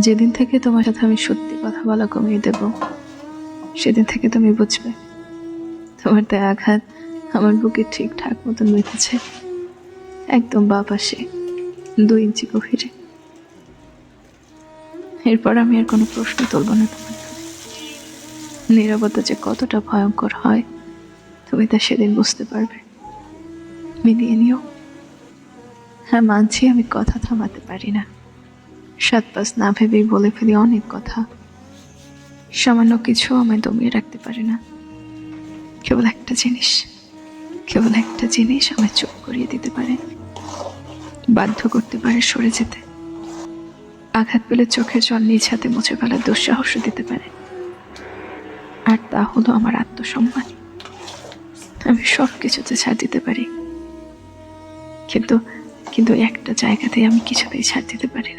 যেদিন থেকে তোমার সাথে আমি সত্যি কথা বলা কমিয়ে দেব, সেদিন থেকে তুমি বুঝবে তোমার দেয়া আঘাত আমার বুকে ঠিকঠাক মতন বেঁধেছে, একদম বাঁ পাশে 2 ইঞ্চি গভীরে। এরপর আমি আর কোনো প্রশ্ন তুলব না তোমার ধরে। নীরবতা যে কতটা ভয়ঙ্কর হয় তুমি তা সেদিন বুঝতে পারবে। মিলিয়ে নিও। হ্যাঁ, মানছি আমি কথা থামাতে পারি না, 7-5 না ভেবেই বলে ফেলি অনেক কথা। সামান্য কিছু আমায় দমিয়ে রাখতে পারে না। কেবল একটা জিনিস আমায় চুপ করিয়ে দিতে পারে, বাধ্য করতে পারে সরে যেতে। আঘাত পেলে চোখের জল নিজ হাতে মুছে ফেলার দুঃসাহস দিতে পারে, আর তা হলো আমার আত্মসম্মান। আমি সব কিছুতে ছাড় দিতে পারি, কিন্তু কিন্তু একটা জায়গাতেই আমি কিছুতেই ছাড় দিতে পারি না।